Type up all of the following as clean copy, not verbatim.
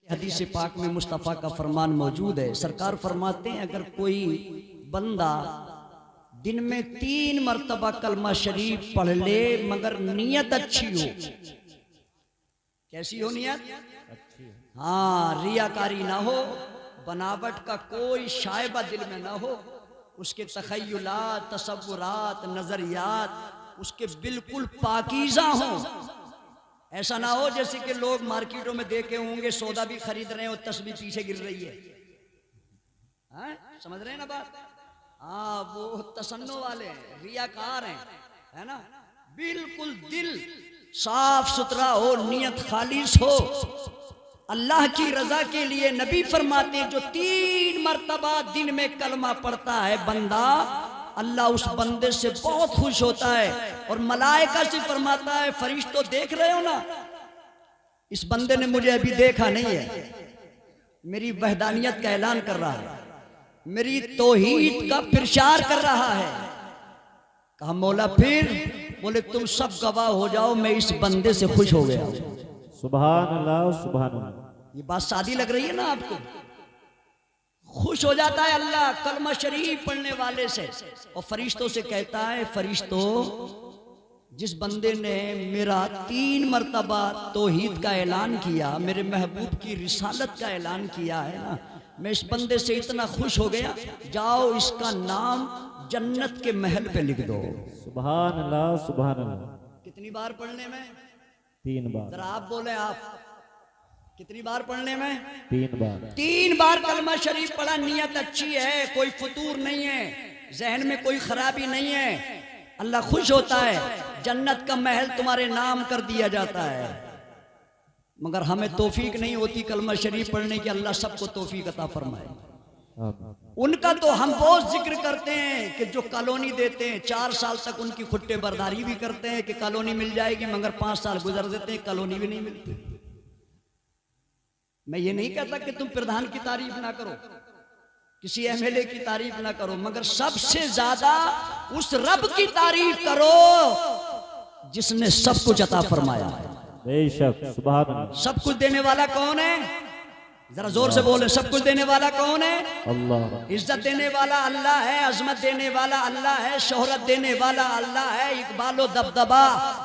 हदीस पाक में मुस्तफ़ा का फरमान मौजूद है। सरकार फरमाते हैं अगर कोई बंदा दिन में 3 मरतबा कलमा शरीफ पढ़ ले मगर नियत अच्छी हो। कैसी हो नियत? हाँ, रियाकारी ना हो, बनावट का कोई शायबा दिल में ना हो, उसके तखय्युलात, तसव्वुरात, नजरियात उसके बिल्कुल पाकीज़ा हों। ऐसा ना हो जैसे कि लोग मार्केटों में देखे होंगे, सौदा भी खरीद रहे हैं और तस्बीह पीछे गिर रही है। समझ रहे हैं ना बात? हाँ, वो तसन्नो वाले हैं, रियाकार हैं, है ना। बिल्कुल दिल साफ सुथरा हो, नियत खालिस हो, अल्लाह की रजा के लिए। नबी फरमाते हैं जो 3 मरतबा दिन में कलमा पढ़ता है बंदा, अल्लाह उस बंदे से बहुत खुश होता है और मलाइका से फरमाता है फरिश्तों देख रहे हो ना, इस बंदे ने मुझे अभी देखा नहीं है, मेरी वहदानियत का ऐलान कर रहा है, मेरी तौहीद का प्रचार कर रहा है। कहा मौला फिर? बोले तुम सब गवाह हो जाओ, मैं इस बंदे से खुश हो गया। सुभान अल्लाह, सुभान अल्लाह। ये बात सादी लग रही है ना आपको? खुश हो जाता है अल्लाह कलमा शरीफ पढ़ने वाले से और फरिश्तों से कहता है फरिश्तों जिस बंदे ने मेरा 3 मरतबा तौहीद का ऐलान किया, मेरे महबूब की रिसालत का ऐलान किया है ना, मैं इस बंदे से इतना खुश हो गया, जाओ इसका नाम जन्नत के महल पे लिख दो। सुभान अल्लाह, सुभान अल्लाह। कितनी बार पढ़ने में? 3 बार। जरा आप बोले, आप कितनी बार पढ़ने में? 3 बार। 3 बार कलमा शरीफ पढ़ा, नियत अच्छी है, कोई फतूर नहीं है, जहन में कोई खराबी नहीं है, अल्लाह खुश होता है, जन्नत का महल तुम्हारे नाम कर दिया जाता है। मगर हमें तौफीक नहीं होती कलमा शरीफ पढ़ने की, अल्लाह सबको तौफीक अता फरमाए। उनका तो हम बहुत जिक्र करते हैं कि जो कॉलोनी देते हैं 4 साल तक उनकी खुट्टे बर्दारी भी करते हैं कि कॉलोनी मिल जाएगी, मगर 5 साल गुजर देते हैं, कॉलोनी भी नहीं मिलती। मैं ये नहीं कहता कि तुम प्रधान की तारीफ ना करो, किसी एमएलए की तारीफ ना करो, मगर सबसे ज्यादा उस रब की तारीफ करो जिसने सब कुछ अता फरमाया। बेशक, सुभान अल्लाह। सब कुछ देने वाला कौन है? जरा जोर से बोले, सब कुछ देने वाला कौन है? अल्लाह। इज्जत देने वाला अल्लाह है, अजमत देने वाला अल्लाह है, शोहरत देने वाला अल्लाह है, इकबालो दबदबा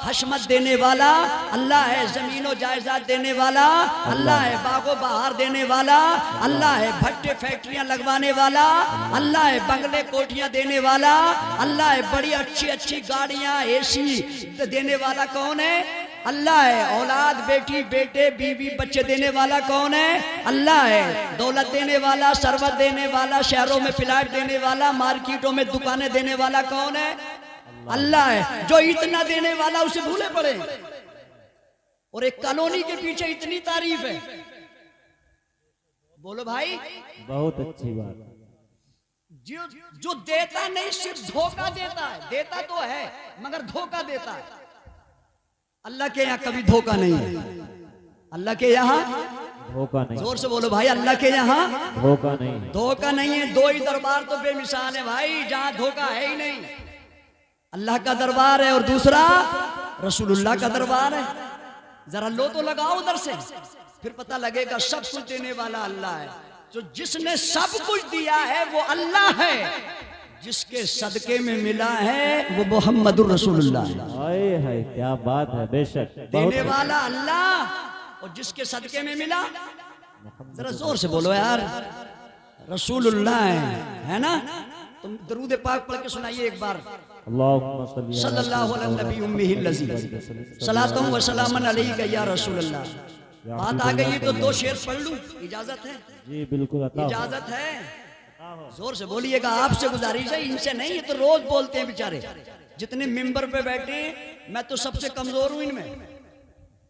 हशमत देने वाला अल्लाह है, जमीनो जायदाद देने वाला अल्लाह है, बागो बहार देने वाला अल्लाह है, भट्टे फैक्ट्रियां लगवाने वाला अल्लाह है, बंगले कोठियां देने वाला अल्लाह है, बड़ी अच्छी अच्छी गाड़ियां एसी देने वाला कौन है? अल्लाह है। औलाद, बेटी, बेटे, बीवी, बच्चे देने वाला कौन है? अल्लाह है। दौलत देने वाला, सरवत देने वाला, शहरों में प्लाट देने वाला, मार्केटों में दुकानें देने वाला कौन है? अल्लाह है। जो इतना देने वाला उसे भूले पड़े, और एक कॉलोनी के पीछे इतनी तारीफ है। बोलो भाई, बहुत अच्छी बात। जो देता नहीं सिर्फ धोखा देता है, देता तो है मगर धोखा देता है। अल्लाह के यहाँ कभी धोखा नहीं है, अल्लाह के यहाँ धोखा नहीं। जोर से बोलो भाई, अल्लाह के यहाँ धोखा नहीं, धोखा नहीं है। 2 ही दरबार तो बेमिसाल है भाई, जहां धोखा है ही नहीं। अल्लाह का दरबार है और दूसरा रसूलुल्लाह का दरबार है। जरा लो तो लगाओ उधर से, फिर पता लगेगा सब कुछ देने वाला अल्लाह है। तो जिसने सब कुछ दिया है वो अल्लाह है, जिसके सदके में मिला है वो मोहम्मदुर रसूलुल्लाह है। हाय हाय, क्या बात है। बेशक, देने वाला अल्लाह और जिसके सदके में मिला, जरा जोर से बोलो यार, रसूलुल्लाह है ना। तुम दरूद पाक पढ़ के सुनाइए एक बार। सल्लल्लाहु अलैहि नबी उम्मीहिल लज़ी सलातुम व सलामन अलैका या रसूलल्लाह। बात आ गई है तो 2 शेर पढ़ लूं, इजाजत है? जी बिल्कुल, इजाजत है। जोर से बोलिएगा, आपसे गुजारिश है, इनसे नहीं, ये तो रोज बोलते हैं बेचारे। जितने मिंबर पे बैठे हैं मैं तो सबसे कमजोर हूं इनमें।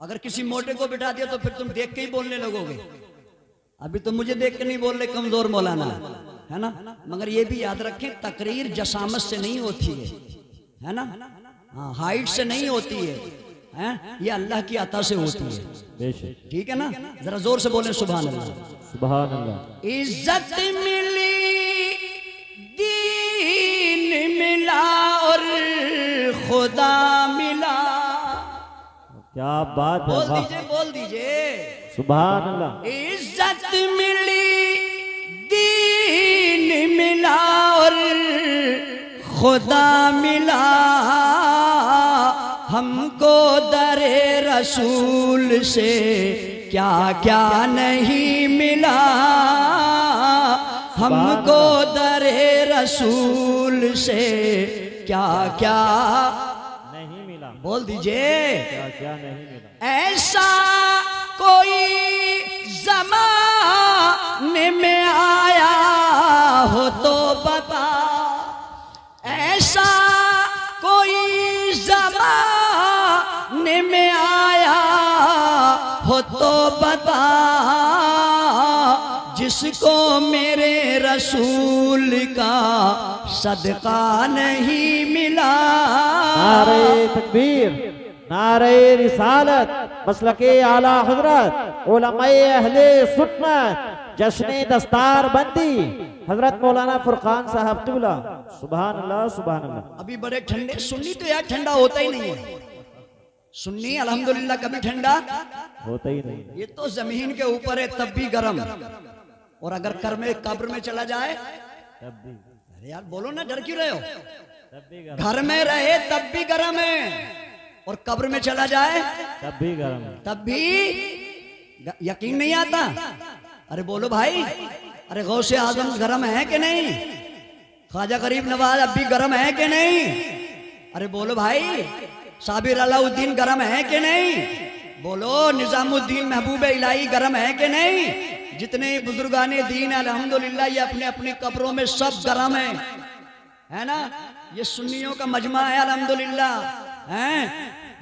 अगर किसी मोटे को बिठा दिया तो फिर तुम देख के ही बोलने लगोगे। अभी तो मुझे देख के नहीं बोल रहे कमजोर मौलाना, है ना। मगर ये भी याद रखें, तकरीर जसामत से नहीं होती है ना। हाँ, हाइट से नहीं होती है, ये अल्लाह की अता से होती है। ठीक है ना। जरा जोर से बोले सुभान अल्लाह, सुभान अल्लाह। इज्जत मिली, दीन मिला और खुदा मिला। क्या बात है। बोल दीजिए, बोल दीजिए। सुभान अल्लाह। इज्जत मिली, दीन मिला और खुदा मिला, हमको दरे रसूल से क्या क्या नहीं मिला, हमको दरे रसूल से क्या क्या नहीं मिला। बोल दीजिए। क्या क्या नहीं मिला। ऐसा कोई ज़माने में आया हो तो बता, ऐसा कोई ज़माने में आया हो तो बता, जिसको मेरे रसूल का सदका नहीं मिला। नारे तकबीर, नारे रिसालत, मसलके आला हजरत उलमाए अहले सुन्नत, जश्ने दस्तार बंदी हजरत मौलाना फुरकान साहब क़िबला। सुभान अल्लाह, सुभान अल्लाह। अभी बड़े ठंडे, सुन्नी तो यार ठंडा होता ही नहीं है। सुन्नी अल्हम्दुलिल्लाह कभी ठंडा होता ही नहीं। ये तो जमीन के ऊपर है तब भी गर्म, और अगर कब्र में चला जाए तब भी। अरे यार बोलो ना, डर क्यों रहे हो? तब भी गर्म। घर में रहे तब भी गर्म है, और कब्र में चला जाए तब भी गर्म है। तब भी यकीन नहीं आता। अरे बोलो भाई, अरे गौसे आजम गर्म है कि नहीं? ख्वाजा गरीब नवाज अब भी गर्म है कि नहीं? अरे बोलो भाई, साबिर अलाउद्दीन गर्म है कि नहीं? बोलो, निजामुद्दीन महबूब इलाही गर्म है कि नहीं? जितने बुजुर्गाने दीन अल्हम्दुलिल्लाह ये अपने अपनी कब्रों में सब गर्म है ना? ये सुन्नियों का मजमा है अल्हम्दुलिल्लाह। हैं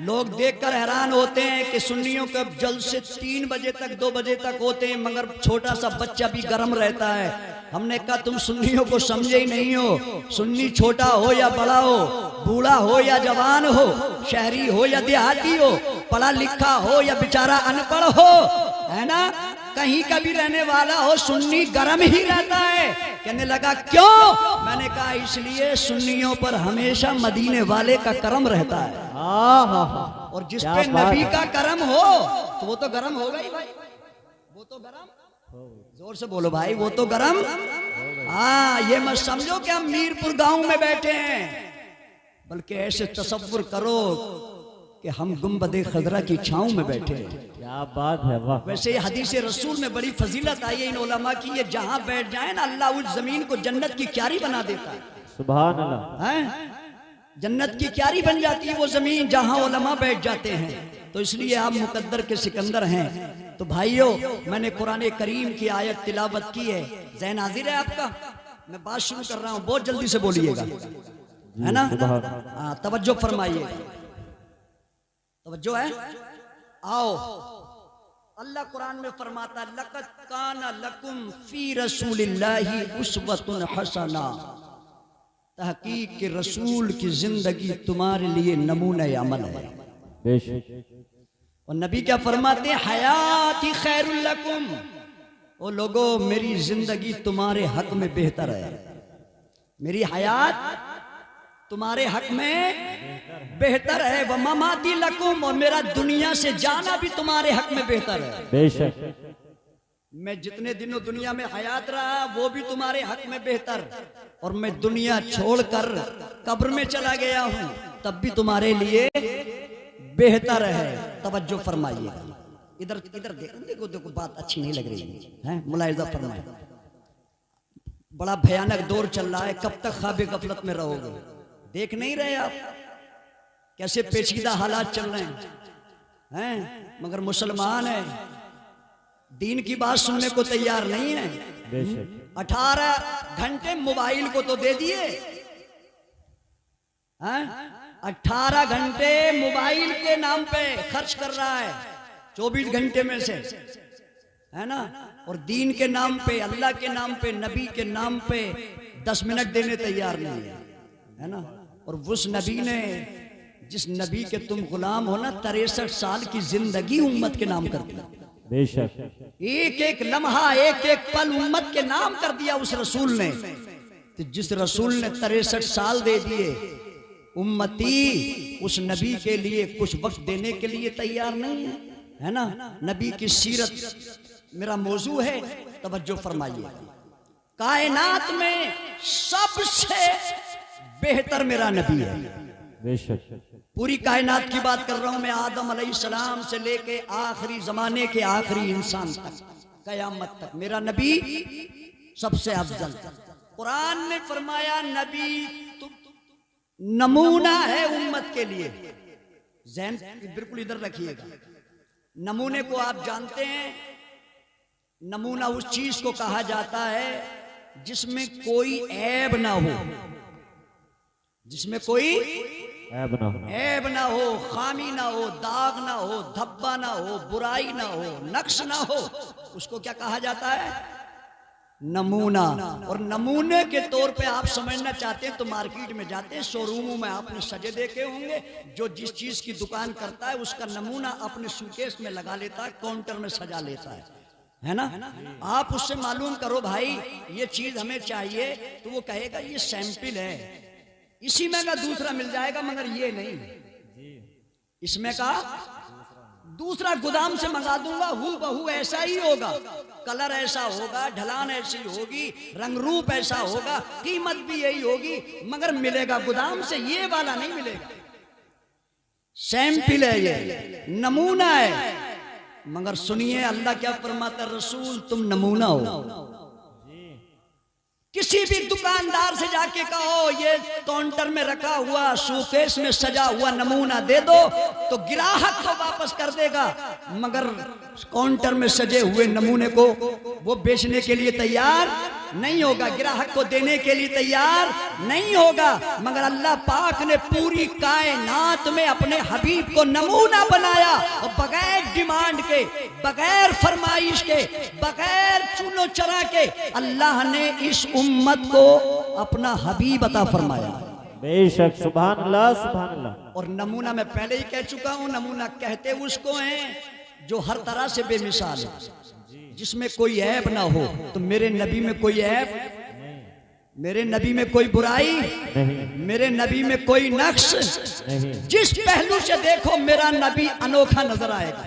लोग देखकर हैरान होते हैं कि सुन्नियों के जल से 3 बजे तक 2 बजे तक होते हैं, मगर छोटा सा बच्चा भी गर्म रहता है। हमने कहा तुम सुन्नियों को समझे ही नहीं हो। सुन्नी छोटा हो या बड़ा हो, बूढ़ा हो या जवान हो, शहरी हो या देहाती हो, पढ़ा लिखा हो या बेचारा अनपढ़ हो, है ना, कहीं का भी रहने वाला हो, सुन्नी गर्म ही रहता है। कहने लगा क्यों? मैंने कहा इसलिए सुन्नियों पर हमेशा मदीने वाले का करम रहता है। और जिस पे नबी का करम हो तो वो तो गर्म होगा ही भाई, वो तो गर्म। जोर से बोलो भाई, वो तो गर्म। हाँ, ये मत समझो कि हम मीरपुर गांव में बैठे हैं, बल्कि ऐसे तसव्वुर करो कि हम गुंबदे खजरा की छांव में बैठे हैं। क्या बात है, वाह। वैसे हदीस रसूल में बड़ी फजीलत आई है इन उलमा की, ये जहां बैठ जाए ना अल्लाह उस जमीन को जन्नत की क्यारी बना देता है। सुभान अल्लाह। हैं? जन्नत की क्यारी बन जाती है वो जमीन जहां उलमा बैठ जाते हैं। तो इसलिए आप मुकद्दर के सिकंदर हैं। तो भाइयों, मैंने कुरान करीम की आयत तिलावत की है। ज़हन हाजिर है आपका? मैं बात शुरू कर रहा हूं, बहुत जल्दी से बोलिएगा, है ना? हाँ, तवज्जो फरमाइए, तवज्जो है। आओ, अल्लाह कुरान में फरमाता लक़द काना लकुम फी रसूलिल्लाहि उस्वतुन हसना, तहकीक के रसूल की जिंदगी तुम्हारे लिए नमूने अमल है। और नबी क्या फरमाते हैं? हयाती खैरुल लकुम, ओ लोगो मेरी जिंदगी तुम्हारे हक में बेहतर है, मेरी हयात तुम्हारे हक में बेहतर है। व ममाती लकुम, और मेरा दुनिया से जाना भी तुम्हारे हक में बेहतर है। बेशक। मैं जितने दिनों दुनिया में हयात रहा वो भी तुम्हारे हक में बेहतर, और मैं दुनिया छोड़कर कब्र में चला गया हूं तब भी तुम्हारे लिए बेहतर है। तवज्जो फरमाइए, इधर इधर देखो देखो, बात अच्छी नहीं लग रही है, मुलाहिजा फरमाइए। बड़ा भयानक दौर चल रहा है, कब तक ख्वाबे गफलत में रहोगे? देख नहीं रहे आप कैसे पेचीदा हालात चल रहे हैं? मगर मुसलमान है, दीन की बात सुनने को तैयार नहीं है। 18 घंटे मोबाइल को तो दे दिए, 18 घंटे मोबाइल के नाम पे खर्च कर रहा है 24 घंटे में से, है ना? और दीन के नाम पे, अल्लाह के नाम पे, नबी के नाम पे 10 मिनट देने तैयार नहीं है ना? और उस नबी ने, जिस नबी के तुम गुलाम हो ना, 63 साल की जिंदगी उम्मत के नाम कर दी। बेशक। एक एक लम्हा, एक एक पल उम्मत के नाम कर दिया उस रसूल ने। तो जिस रसूल ने 63 साल दे दिए, उम्मती उस नबी के लिए कुछ वक्त देने के लिए तैयार नहीं है ना। नबी की सीरत मेरा मौजू है, तवज्जो फरमाइए। कायनात में सबसे बेहतर मेरा नबी है। बेशक पूरी कायनात की बात कर रहा हूं मैं, आदम अलैहिस्सलाम से लेके आखिरी जमाने के आखिरी इंसान तक, कयामत तक मेरा नबी सबसे अफजल। कुरान ने फरमाया नबी नमूना है उम्मत के लिए। ज़हन बिल्कुल इधर रखिएगा। नमूने को आप जानते हैं, नमूना उस चीज को कहा जाता है जिसमें कोई ऐब ना हो, जिसमें कोई ऐब ना हो, खामी ना हो, दाग ना हो, धब्बा ना हो, बुराई ना हो, नक्श ना हो, उसको क्या कहा जाता है? नमूना। और नमूने के तौर पे आप समझना चाहते हैं तो मार्केट में जाते हैं, शोरूमों में आपने सजे देखे होंगे, जो जिस चीज की दुकान करता है उसका नमूना अपने सूटकेस में लगा लेता है, काउंटर में सजा लेता है ना। आप उससे मालूम करो भाई ये चीज हमें चाहिए, तो वो कहेगा ये सैंपल है, इसी में का दूसरा मिल जाएगा, मगर ये नहीं, इसमें का दूसरा गोदाम से मंगा दूंगा, हू बहू ऐसा ही होगा, कलर ऐसा होगा, ढलान ऐसी होगी, रंग रूप ऐसा होगा, कीमत भी यही होगी, मगर मिलेगा गोदाम से, ये वाला नहीं मिलेगा। सैंपल है, ये नमूना है। मगर सुनिए अल्लाह क्या फरमाता, रसूल तुम नमूना हो। किसी भी दुकानदार से जाके कहो ये काउंटर में रखा हुआ शोकेस में सजा हुआ नमूना दे दो, तो ग्राहक को वापस कर देगा, मगर काउंटर में सजे हुए नमूने को वो बेचने के लिए तैयार नहीं होगा, ग्राहक को देने के लिए तैयार नहीं होगा। मगर अल्लाह पाक ने पूरी कायनात में अपने हबीब को नमूना बनाया, और बगैर डिमांड के, बगैर फरमाइश के, बगैर चुनो चरा के अल्लाह ने इस उम्मत को अपना हबीब अता फरमाया। बेशक, सुभान अल्लाह, सुभान अल्लाह। और नमूना मैं पहले ही कह चुका हूं, नमूना कहते उसको हैं जो हर तरह से बेमिसाल है, जिसमें कोई ऐब ना हो। तो मेरे नबी में कोई ऐब, मेरे नबी में कोई बुराई नहीं, मेरे नबी में कोई नक्श नहीं। जिस पहलू से देखो मेरा नबी अनोखा नजर आएगा।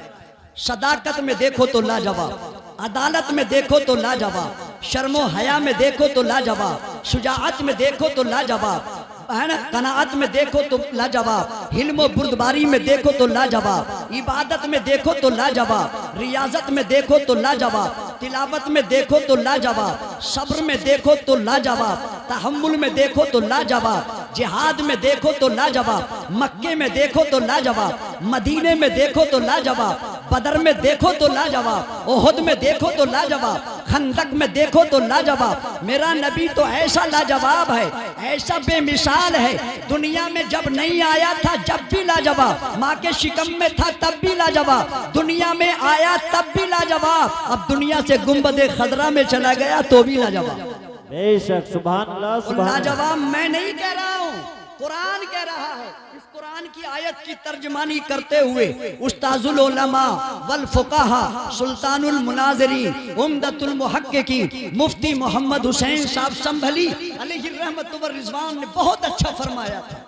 सदाकत में देखो तो लाजवाब, अदालत में देखो तो लाजवाब, शर्मो हया में देखो तो लाजवाब, शुजाअत में देखो तो लाजवाब, है ना, कनाअत में देखो तो लाजवाब, हिल्म बुर्दबारी में देखो तो लाजवाब, इबादत में देखो तो लाजवाब, रियाजत में देखो तो लाजवाब, तिलावत में देखो तो लाजवाब, सब्र में देखो तो लाजवाब, तहम्मुल में देखो तो लाजवाब, जिहाद में देखो तो लाजवाब, मक्के में देखो तो लाजवाब, मदीने में देखो तो लाजवाब, बदर में देखो तो लाजवाब, ओहद में देखो तो लाजवाब, खंदक में देखो तो लाजवाब। मेरा नबी तो ऐसा लाजवाब है, ऐसा बेमिसाल है, दुनिया में जब नहीं आया था जब भी लाजवाब, माँ के शिकम में था तब भी लाजवाब, दुनिया में आया तब भी लाजवाब, अब दुनिया से गुंबदे खदरा में चला गया तो भी लाजवाब। बेशक, सुभान अल्लाह, सुभान अल्लाह। लाजवाब मैं नहीं कह रहा हूँ, कुरान कह रहा है। इस कुरान की आयत की तर्जमानी करते हुए उस्ताजुल उलमा वल फुकाहा सुल्तानुल मुनाज़िरीन उम्दतुल मुहक्किकीन मुफ्ती मोहम्मद हुसैन साहब संभली अलैहि रहमत व रिज़वान ने बहुत अच्छा फरमाया था,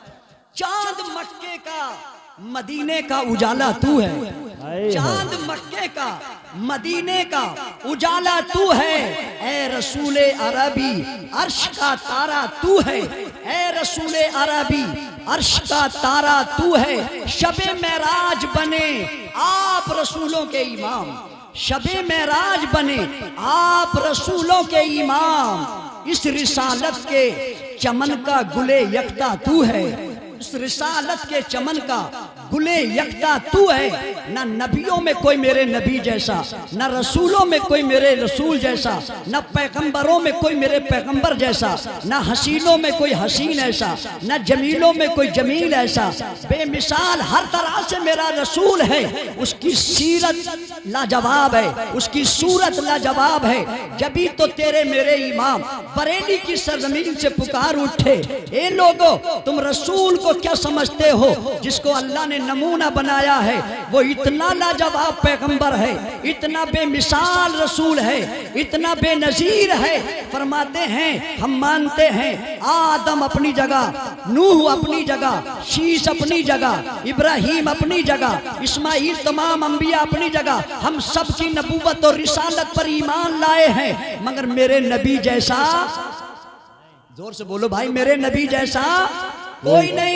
चांद मक्के का मदीने का उजाला तू है, चांद मक्के का मदीने का उजाला तू है, ए रसूले अरबी अर्श का तारा तू है, ए रसूले अरबी अर्श का तारा तू है। शबे मेराज बने आप रसूलों के इमाम, शबे मेराज बने आप रसूलों के इमाम, इस रिसालत के चमन का गुले यकता तू है, इस रिसालत के चमन का गुले यकता तू है। न नबियों में कोई मेरे नबी जैसा, न रसूलों में कोई मेरे रसूल जैसा, न पैगंबरों में कोई मेरे पैगंबर जैसा, न हसीनों में कोई हसीन ऐसा, न जमीलों में कोई जमील ऐसा, बेमिसाल हर तरह से मेरा रसूल है। उसकी सीरत लाजवाब है, उसकी सूरत लाजवाब है। जभी तो तेरे मेरे इमाम बरेली की सरजमीन से पुकार उठे, ए लोगो तुम रसूल को क्या समझते हो जिसको अल्लाह ने ने नमूना बनाया है, वो इतना लाजवाब पैगंबर है, इतना बेमिसाल रसूल है, इतना बेनजीर है। फरमाते हैं हम मानते हैं आदम अपनी जगह, नूह अपनी जगह, शीश अपनी जगह, इब्राहिम अपनी जगह, इस्माइल तमाम अंबिया अपनी जगह, हम सब की नबूवत और रिसालत पर ईमान लाए हैं, मगर मेरे नबी जैसा, जोर से बोलो भाई, मेरे नबी जैसा कोई नहीं।